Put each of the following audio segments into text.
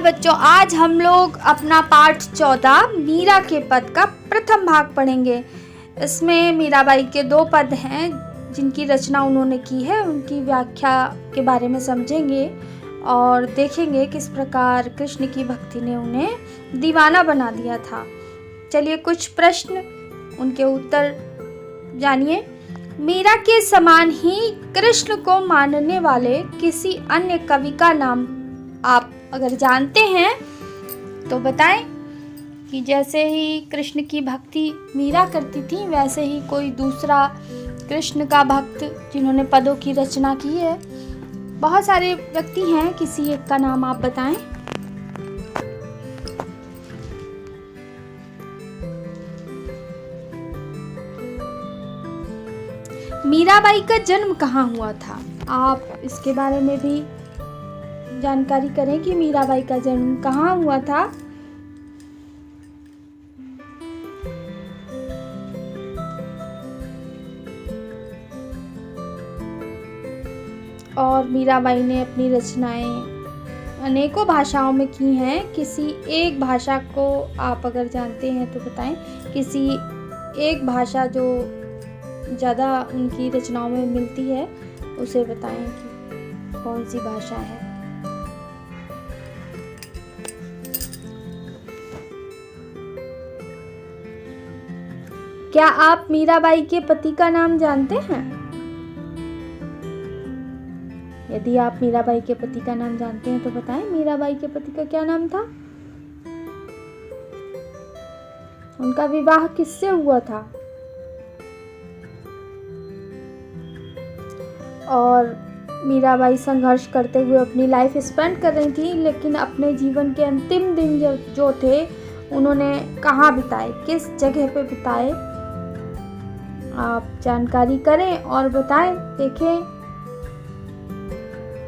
बच्चों, आज हम लोग अपना पाठ 14 मीरा के पद का प्रथम भाग पढ़ेंगे। इसमें मीराबाई के 2 पद हैं जिनकी रचना उन्होंने की है। उनकी व्याख्या के बारे में समझेंगे और देखेंगे किस प्रकार कृष्ण की भक्ति ने उन्हें दीवाना बना दिया था। चलिए कुछ प्रश्न, उनके उत्तर जानिए। मीरा के समान ही कृष्ण को मानने वाले किसी अन्य कवि का नाम आप अगर जानते हैं तो बताएं। कि जैसे ही कृष्ण की भक्ति मीरा करती थी, वैसे ही कोई दूसरा कृष्ण का भक्त जिन्होंने पदों की रचना की है। बहुत सारे व्यक्ति हैं, किसी एक का नाम आप बताएं। मीराबाई का जन्म कहाँ हुआ था, आप इसके बारे में भी जानकारी करें कि मीराबाई का जन्म कहाँ हुआ था। और मीराबाई ने अपनी रचनाएं अनेकों भाषाओं में की हैं। किसी एक भाषा को आप अगर जानते हैं तो बताएं। किसी एक भाषा जो ज़्यादा उनकी रचनाओं में मिलती है उसे बताएं कि कौन सी भाषा है। क्या आप मीराबाई के पति का नाम जानते हैं? यदि आप मीराबाई के पति का नाम जानते हैं तो बताएं, मीराबाई के पति का क्या नाम था? उनका विवाह किससे हुआ था? और मीराबाई संघर्ष करते हुए अपनी लाइफ स्पेंड कर रही थी, लेकिन अपने जीवन के अंतिम दिन जो थे उन्होंने कहाँ बिताए, किस जगह पे बिताए, आप जानकारी करें और बताएं। देखें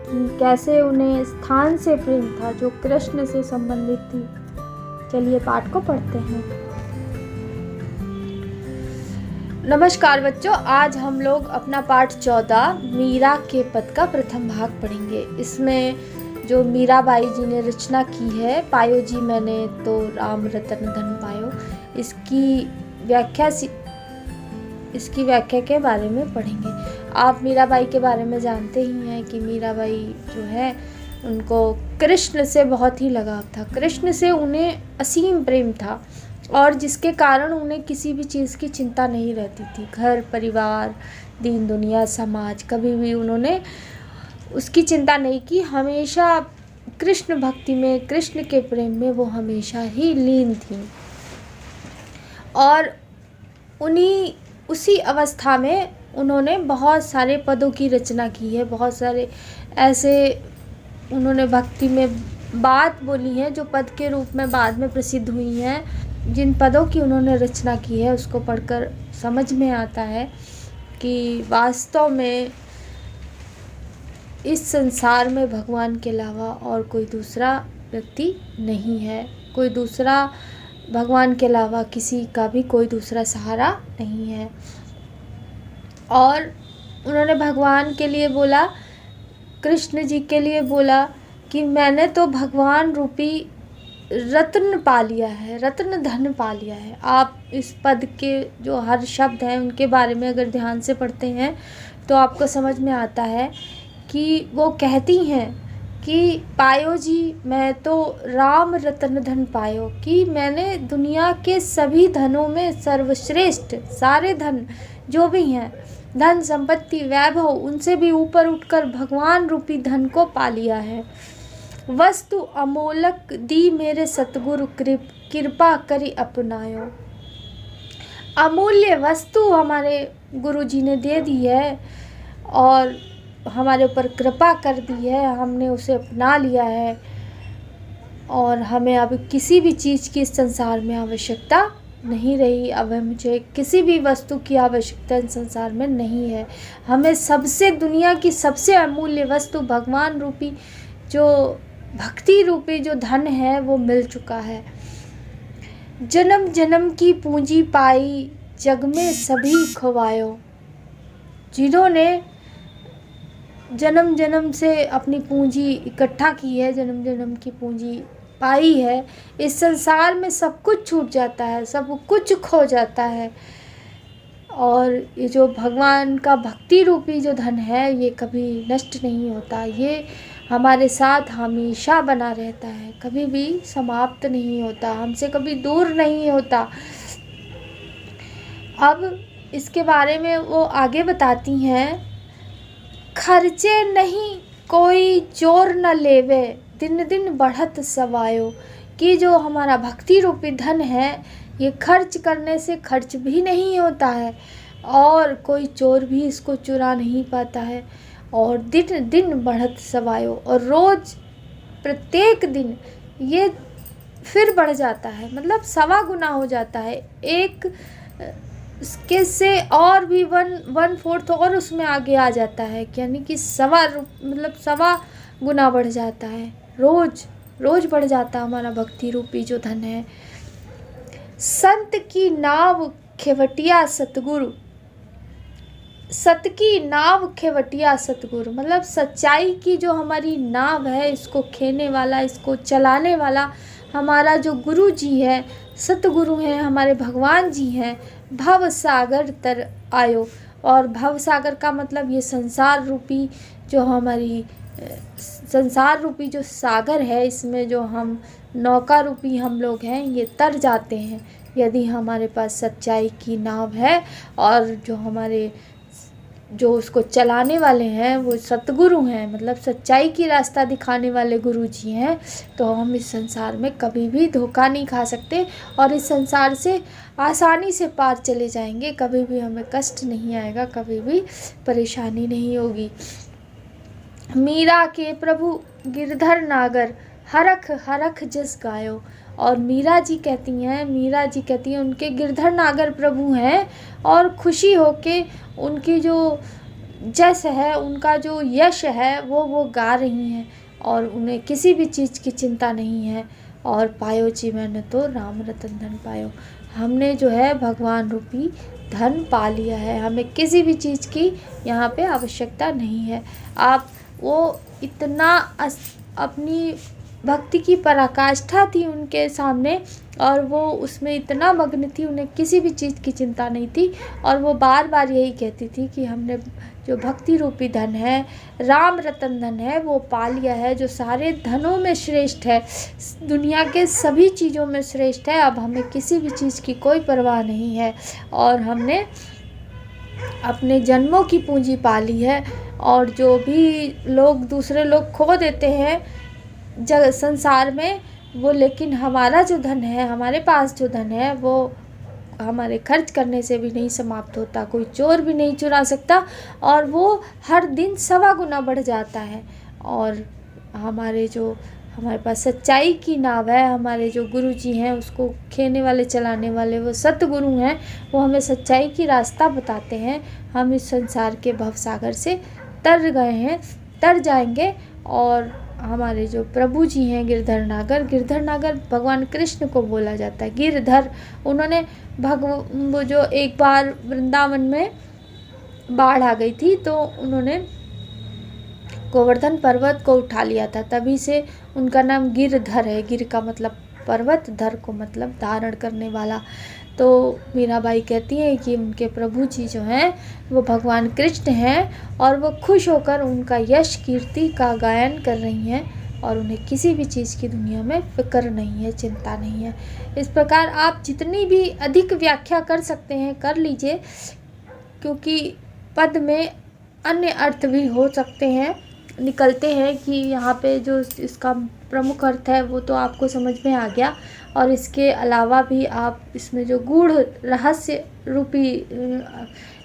कि कैसे उन्हें स्थान से प्रेम था जो कृष्ण से संबंधित थी। चलिए पाठ को पढ़ते हैं। नमस्कार बच्चों, आज हम लोग अपना पाठ 14 मीरा के पद का प्रथम भाग पढ़ेंगे। इसमें जो मीराबाई जी ने रचना की है, पायो जी मैंने तो राम रतन धन पायो, इसकी व्याख्या के बारे में पढ़ेंगे। आप मीराबाई के बारे में जानते ही हैं कि मीराबाई जो है उनको कृष्ण से बहुत ही लगाव था। कृष्ण से उन्हें असीम प्रेम था और जिसके कारण उन्हें किसी भी चीज़ की चिंता नहीं रहती थी। घर परिवार, दीन दुनिया, समाज, कभी भी उन्होंने उसकी चिंता नहीं की। हमेशा कृष्ण भक्ति में, कृष्ण के प्रेम में वो हमेशा ही लीन थी। और उसी अवस्था में उन्होंने बहुत सारे पदों की रचना की है। बहुत सारे ऐसे उन्होंने भक्ति में बात बोली है जो पद के रूप में बाद में प्रसिद्ध हुई हैं। जिन पदों की उन्होंने रचना की है उसको पढ़कर समझ में आता है कि वास्तव में इस संसार में भगवान के अलावा और कोई दूसरा व्यक्ति नहीं है। कोई दूसरा भगवान के अलावा किसी का भी कोई दूसरा सहारा नहीं है। और उन्होंने भगवान के लिए बोला, कृष्ण जी के लिए बोला कि मैंने तो भगवान रूपी रत्न पा लिया है, रत्न धन पा लिया है। आप इस पद के जो हर शब्द हैं उनके बारे में अगर ध्यान से पढ़ते हैं तो आपको समझ में आता है कि वो कहती हैं कि पायो जी मैं तो राम रतन धन पायो, कि मैंने दुनिया के सभी धनों में सर्वश्रेष्ठ, सारे धन जो भी हैं, धन संपत्ति वैभव, उनसे भी ऊपर उठकर भगवान रूपी धन को पा लिया है। वस्तु अमोलक दी मेरे सतगुरु कृपा करी अपनायो। अमूल्य वस्तु हमारे गुरु जी ने दे दी है और हमारे ऊपर कृपा कर दी है, हमने उसे अपना लिया है और हमें अब किसी भी चीज़ की इस संसार में आवश्यकता नहीं रही। अब मुझे किसी भी वस्तु की आवश्यकता इस संसार में नहीं है। हमें सबसे, दुनिया की सबसे अमूल्य वस्तु भगवान रूपी जो भक्ति रूपी जो धन है वो मिल चुका है। जन्म जन्म की पूंजी पाई जग में सभी खोवायो। जिन्होंने जन्म जन्म से अपनी पूंजी इकट्ठा की है, जन्म जन्म की पूंजी पाई है, इस संसार में सब कुछ छूट जाता है, सब कुछ खो जाता है। और ये जो भगवान का भक्ति रूपी जो धन है ये कभी नष्ट नहीं होता, ये हमारे साथ हमेशा बना रहता है, कभी भी समाप्त नहीं होता, हमसे कभी दूर नहीं होता। अब इसके बारे में वो आगे बताती हैं, खर्चे नहीं कोई चोर न लेवे, दिन दिन बढ़त सवायो, कि जो हमारा भक्ति रूपी धन है ये खर्च करने से खर्च भी नहीं होता है और कोई चोर भी इसको चुरा नहीं पाता है। और दिन दिन बढ़त सवायो, और रोज़ प्रत्येक दिन ये फिर बढ़ जाता है, मतलब 1.25 हो जाता है, एक इसके से और भी 1/4 और उसमें आगे आ जाता है, यानी कि मतलब 1.25 बढ़ जाता है, रोज़ बढ़ जाता है हमारा भक्ति रूपी जो धन है। संत की नाव खेवटिया सतगुरु, सत की नाव खेवटिया सतगुरु, मतलब सच्चाई की जो हमारी नाव है, इसको खेने वाला, इसको चलाने वाला हमारा जो गुरु जी है, सतगुरु हैं, हमारे भगवान जी हैं। भव सागर तर आयो, और भव सागर का मतलब ये संसार रूपी जो हमारी संसार रूपी जो सागर है, इसमें जो हम नौका रूपी हम लोग हैं, ये तर जाते हैं यदि हमारे पास सच्चाई की नाव है। और जो उसको चलाने वाले हैं वो सतगुरु हैं, मतलब सच्चाई की रास्ता दिखाने वाले गुरु जी हैं, तो हम इस संसार में कभी भी धोखा नहीं खा सकते और इस संसार से आसानी से पार चले जाएंगे, कभी भी हमें कष्ट नहीं आएगा, कभी भी परेशानी नहीं होगी। मीरा के प्रभु गिरधर नागर, हरख हरख जस गायो, और मीरा जी कहती हैं उनके गिरधर नागर प्रभु हैं और खुशी होके उनकी जो जस है, उनका जो यश है वो गा रही हैं और उन्हें किसी भी चीज़ की चिंता नहीं है। और पायो जी मैंने तो राम रतन धन पायो, हमने जो है भगवान रूपी धन पा लिया है, हमें किसी भी चीज़ की यहाँ पे आवश्यकता नहीं है। आप वो इतना अपनी भक्ति की पराकाष्ठा थी उनके सामने और वो उसमें इतना मग्न थी, उन्हें किसी भी चीज़ की चिंता नहीं थी और वो बार बार यही कहती थी कि हमने जो भक्ति रूपी धन है, राम रतन धन है, वो पा लिया है, जो सारे धनों में श्रेष्ठ है, दुनिया के सभी चीज़ों में श्रेष्ठ है। अब हमें किसी भी चीज़ की कोई परवाह नहीं है और हमने अपने जन्मों की पूंजी पा ली है। और जो भी दूसरे लोग खो देते हैं संसार में वो, लेकिन हमारा जो धन है, हमारे पास जो धन है वो हमारे खर्च करने से भी नहीं समाप्त होता, कोई चोर भी नहीं चुरा सकता और वो हर दिन 1.25 बढ़ जाता है। और हमारे पास सच्चाई की नाव है, हमारे जो गुरु जी हैं उसको खेने वाले चलाने वाले वो सतगुरु हैं, वो हमें सच्चाई की रास्ता बताते हैं। हम इस संसार के भवसागर से तर गए हैं, तर जाएंगे। और हमारे जो प्रभु जी हैं गिरधर नागर भगवान कृष्ण को बोला जाता है गिरधर। उन्होंने वो जो एक बार वृंदावन में बाढ़ आ गई थी तो उन्होंने गोवर्धन पर्वत को उठा लिया था, तभी से उनका नाम गिरधर है। गिर का मतलब पर्वत, धर को मतलब धारण करने वाला। तो मीराबाई कहती हैं कि उनके प्रभु जी जो हैं वो भगवान कृष्ण हैं और वो खुश होकर उनका यश कीर्ति का गायन कर रही हैं और उन्हें किसी भी चीज़ की दुनिया में फिक्र नहीं है, चिंता नहीं है। इस प्रकार आप जितनी भी अधिक व्याख्या कर सकते हैं कर लीजिए, क्योंकि पद में अन्य अर्थ भी हो सकते हैं, निकलते हैं कि यहाँ पे जो इसका प्रमुख अर्थ है वो तो आपको समझ में आ गया। और इसके अलावा भी आप इसमें जो गूढ़ रहस्य रूपी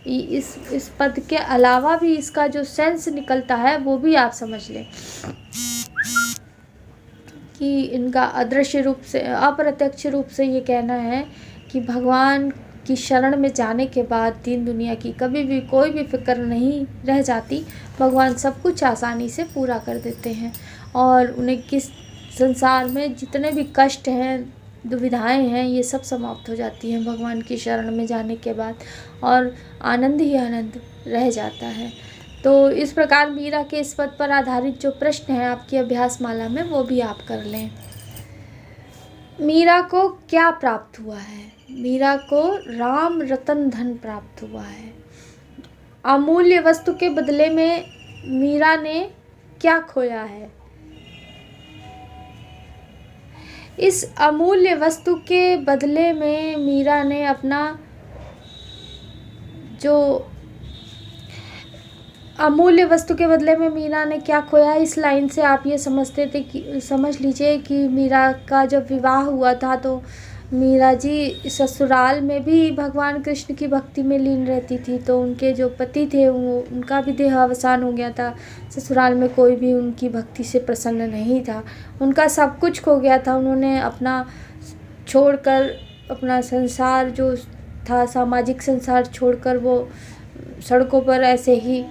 इस पद के अलावा भी इसका जो सेंस निकलता है वो भी आप समझ लें कि इनका अदृश्य रूप से, अप्रत्यक्ष रूप से ये कहना है कि भगवान की शरण में जाने के बाद दीन दुनिया की कभी भी कोई भी फिक्र नहीं रह जाती, भगवान सब कुछ आसानी से पूरा कर देते हैं और उन्हें किस संसार में जितने भी कष्ट हैं, दुविधाएं हैं, ये सब समाप्त हो जाती हैं भगवान की शरण में जाने के बाद और आनंद ही आनंद रह जाता है। तो इस प्रकार मीरा के इस पद पर आधारित जो प्रश्न हैं आपकी अभ्यास माला में वो भी आप कर लें। मीरा को क्या प्राप्त हुआ है? मीरा को राम रतन धन प्राप्त हुआ है। अमूल्य वस्तु के बदले में मीरा ने क्या खोया है? इस अमूल्य वस्तु के बदले में मीरा ने अपना जो अमूल्य वस्तु के बदले में मीरा ने क्या खोया, इस लाइन से आप ये समझ लीजिए कि मीरा का जब विवाह हुआ था तो मीरा जी ससुराल में भी भगवान कृष्ण की भक्ति में लीन रहती थी। तो उनके जो पति थे वो उनका भी देहावसान हो गया था। ससुराल में कोई भी उनकी भक्ति से प्रसन्न नहीं था। उनका सब कुछ खो गया था। उन्होंने अपना छोड़कर, अपना संसार जो था, सामाजिक संसार छोड़कर वो सड़कों पर ऐसे ही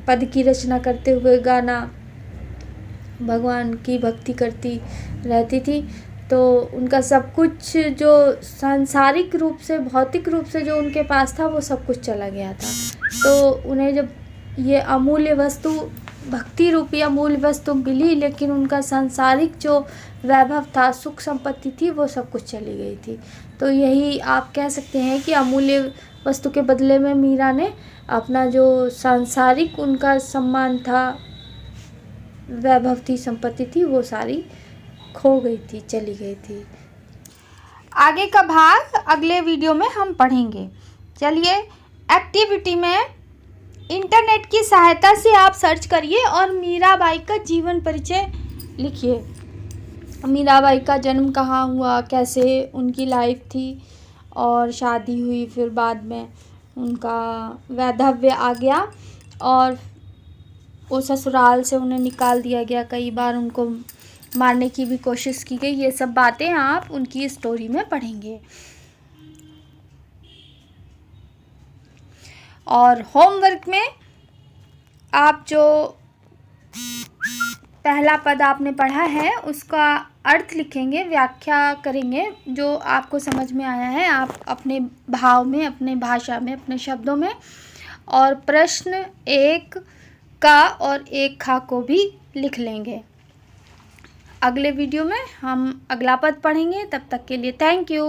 पद की रचना करते हुए गाना, भगवान की भक्ति करती रहती थी। तो उनका सब कुछ जो सांसारिक रूप से, भौतिक रूप से जो उनके पास था वो सब कुछ चला गया था। तो उन्हें जब ये अमूल्य वस्तु, भक्ति रूपी अमूल्य वस्तु मिली, लेकिन उनका सांसारिक जो वैभव था, सुख संपत्ति थी, वो सब कुछ चली गई थी। तो यही आप कह सकते हैं कि अमूल्य वस्तु के बदले में मीरा ने अपना जो सांसारिक उनका सम्मान था, वैभव थी, संपत्ति थी, वो सारी खो गई थी, चली गई थी। आगे का भाग अगले वीडियो में हम पढ़ेंगे। चलिए, एक्टिविटी में इंटरनेट की सहायता से आप सर्च करिए और मीराबाई का जीवन परिचय लिखिए। मीराबाई का जन्म कहाँ हुआ, कैसे उनकी लाइफ थी और शादी हुई, फिर बाद में उनका वैधव्य आ गया और वो ससुराल से उन्हें निकाल दिया गया, कई बार उनको मारने की भी कोशिश की गई। ये सब बातें आप उनकी स्टोरी में पढ़ेंगे। और होमवर्क में आप जो पहला पद आपने पढ़ा है उसका अर्थ लिखेंगे, व्याख्या करेंगे, जो आपको समझ में आया है आप अपने भाव में, अपने भाषा में, अपने शब्दों में। और प्रश्न 1 का और 1 खा को भी लिख लेंगे। अगले वीडियो में हम अगला पद पढ़ेंगे। तब तक के लिए थैंक यू।